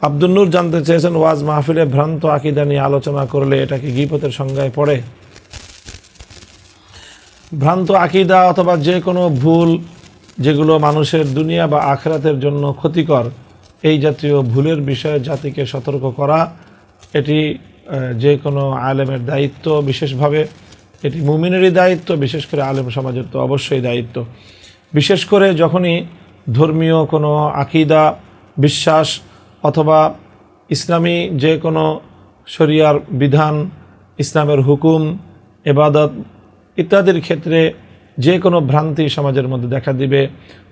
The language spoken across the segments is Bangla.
আব্দুল নূর জানতে চেয়েছেন, ওয়াজ মাহফিলে ভ্রান্ত আকীদা নিয়ে আলোচনা করলে এটা কি গীবতের সংজ্ঞায় পড়ে? ভ্রান্ত আকীদা অথবা যে কোনো ভুল যেগুলো মানুষের দুনিয়া বা আখিরাতের জন্য ক্ষতিকর, এই জাতীয় ভুলের বিষয়ে জাতিকে সতর্ক করা এটি যে কোনো আলেমের দায়িত্ব। বিশেষভাবে এটি মুমিনেরই দায়িত্ব, বিশেষ করে আলেম সমাজের তো অবশ্যই দায়িত্ব। বিশেষ করে যখনই ধর্মীয় কোনো আকীদা, বিশ্বাস অথবা ইসলামী যে কোনো শরিয়ার বিধান, ইসলামের হুকুম, ইবাদত ইত্যাদির ক্ষেত্রে যে কোনো ভ্রান্তি সমাজের মধ্যে দেখা দিবে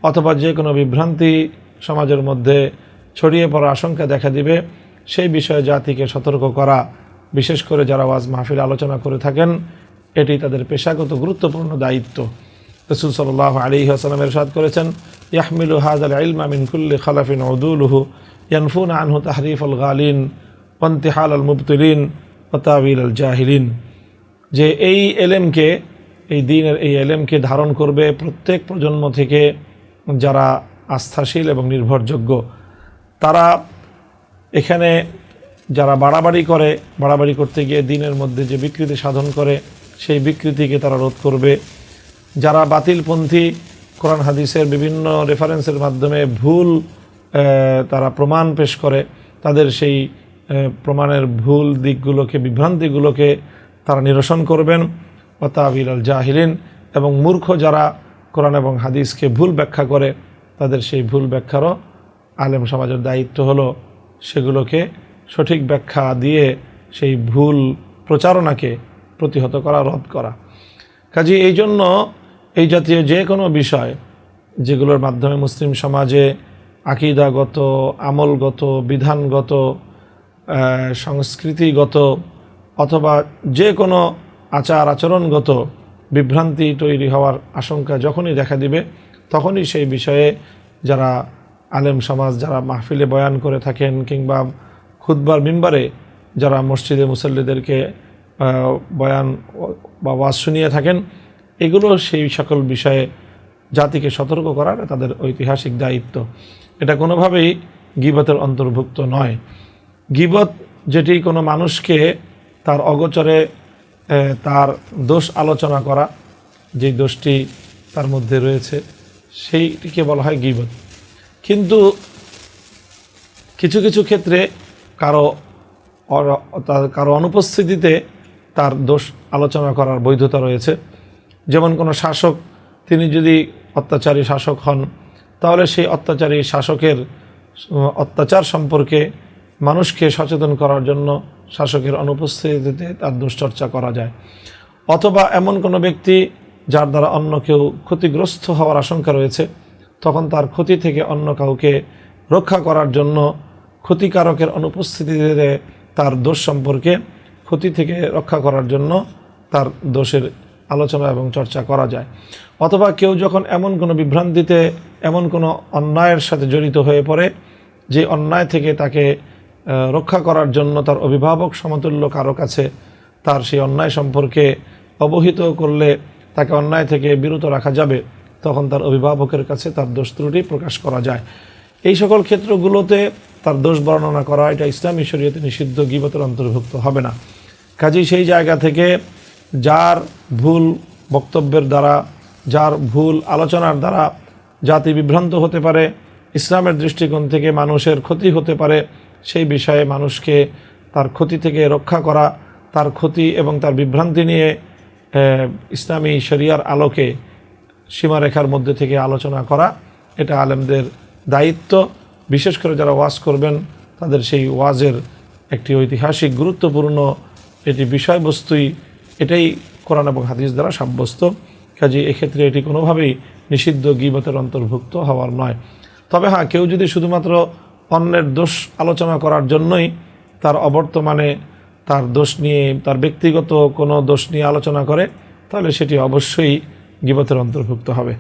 অথবা যে কোনো বিভ্রান্তি সমাজের মধ্যে ছড়িয়ে পড়ার আশঙ্কা দেখা দিবে, সেই বিষয়ে জাতিকে সতর্ক করা, বিশেষ করে যারা ওয়াজ মাহফিল আলোচনা করে থাকেন, এটি তাদের পেশাগত গুরুত্বপূর্ণ দায়িত্ব। রাসূল সাল্লাল্লাহু আলাইহি ওয়াসাল্লাম ইরশাদ করেছেন, ইয়াহমিলু হাযাল ইলমা মিন কুল্লি খালাফিন উদুলুহু ইয়ানফুনা আনহু তাহরিফাল গালিন ওয়া ইনতিহালাল মুবতিলিন ওয়া তাওয়িলাল জাহিলিন। যে এই এলেমকে, এই দ্বীনের এই এলেমকে ধারণ করবে প্রত্যেক প্রজন্ম থেকে যারা আস্থাশীল এবং নির্ভরযোগ্য। তারা এখানে যারা বাড়াবাড়ি করতে গিয়ে দ্বীনের মধ্যে যে বিকৃতি সাধন করে, সেই বিকৃতিকে তারা রোধ করবে। যারা বাতিলপন্থী, কোরআন হাদিসের বিভিন্ন রেফারেন্সের মাধ্যমে ভুল তারা প্রমাণ পেশ করে, তাদের সেই প্রমাণের ভুল দিকগুলোকে, বিভ্রান্তিগুলোকে তারা নিরসন করবেন। ওয়া তাওয়িলাল জাহিলিন, এবং মূর্খ যারা কোরআন এবং হাদিসকে ভুল ব্যাখ্যা করে, তাদের সেই ভুল ব্যাখ্যারও আলেম সমাজের দায়িত্ব হলো সেগুলোকে সঠিক ব্যাখ্যা দিয়ে সেই ভুল প্রচারণাকে প্রতিহত করা, রদ করা। কাজে এই জন্য এই জাতীয় যে কোনো বিষয় যেগুলোর মাধ্যমে মুসলিম সমাজে আকীদাগত, আমলগত, বিধানগত, সংস্কৃতিগত অথবা যে কোনো আচার আচরণগত বিভ্রান্তি তৈরি হওয়ার আশঙ্কা যখনই দেখা দিবে, তখনই সেই বিষয়ে যারা আলেম সমাজ, যারা মাহফিলে বয়ান করে থাকেন কিংবা খুতবার মিম্বারে যারা মসজিদে মুসল্লিদেরকে বয়ান বা ওয়াজ শুনিয়ে থাকেন, এগুলো সেই সকল বিষয়ে জাতিকে সতর্ক করার তাদের ঐতিহাসিক দায়িত্ব। এটা কোনোভাবেই গীবতের অন্তর্ভুক্ত নয়। গীবত যেটি কোনো মানুষকে তার অগোচরে তার দোষ আলোচনা করা, যেই দোষটি তার মধ্যে রয়েছে, সেইটিকে বলা হয় গীবত। কিন্তু কিছু কিছু ক্ষেত্রে কারো অনুপস্থিতিতে তার দোষ আলোচনা করার বৈধতা রয়েছে। যেমন কোনো শাসক, তিনি যদি অত্যাচারী শাসক হন, তাহলে সেই অত্যাচারী শাসকের অত্যাচার সম্পর্কে মানুষকে সচেতন করার জন্য শাসকের অনুপস্থিতিতে তার দুশ্চর্চা করা যায়। অথবা এমন কোনো ব্যক্তি যার দ্বারা অন্য কেউ ক্ষতিগ্রস্ত হওয়ার আশঙ্কা রয়েছে, তখন তার ক্ষতি থেকে অন্য কাউকে রক্ষা করার জন্য ক্ষতিকারকের অনুপস্থিতিতে তার দোষ সম্পর্কে, ক্ষতি থেকে রক্ষা করার জন্য তার দোষের আলোচনা এবং চর্চা করা যায়। অথবা কেউ যখন এমন কোনো বিভ্রান্তিতে, এমন কোনো অন্যায়ের সাথে জড়িত হয়ে পড়ে, যে অন্যায় থেকে তাকে রক্ষা করার জন্য তার অভিভাবক সমতুল্য কারো কাছে তার সেই অন্যায় সম্পর্কে অবহিত করলে তাকে অন্যায় থেকে বিরত রাখা যাবে, তখন তার অভিভাবকের কাছে তার দোষ ত্রুটি প্রকাশ করা যায়। এই সকল ক্ষেত্রগুলোতে তার দোষ বর্ণনা করা, এটা ইসলামী শরীয়তে নিষিদ্ধ, গীবতের অন্তর্ভুক্ত হবে না। কাজেই সেই জায়গা থেকে যার ভুল বক্তব্যের দ্বারা, যার ভুল আলোচনার দ্বারা জাতি বিভ্রান্ত হতে পারে, ইসলামের দৃষ্টিকোণ থেকে মানুষের ক্ষতি হতে পারে, সেই বিষয়ে মানুষকে তার ক্ষতি থেকে রক্ষা করা, তার ক্ষতি এবং তার বিভ্রান্তি নিয়ে ইসলামী শরিয়ার আলোকে সীমারেখার মধ্যে থেকে আলোচনা করা, এটা আলেমদের দায়িত্ব। বিশেষ করে যারা ওয়াজ করবেন, তাদের সেই ওয়াজের একটি ঐতিহাসিক গুরুত্বপূর্ণ এটি বিষয়বস্তুই, এটাই কোরআন এবং হাদিস দ্বারা সাব্যস্ত। কাজে এক্ষেত্রে এটি কোনোভাবেই নিষিদ্ধ, গীবতের অন্তর্ভুক্ত হওয়ার নয়। তবে হ্যাঁ, কেউ যদি শুধুমাত্র অন্যের দোষ আলোচনা করার জন্যই তার অবর্তমানে তার দোষ নিয়ে, তার ব্যক্তিগত কোনো দোষ নিয়ে আলোচনা করে, তাহলে সেটি অবশ্যই গীবতের অন্তর্ভুক্ত হবে।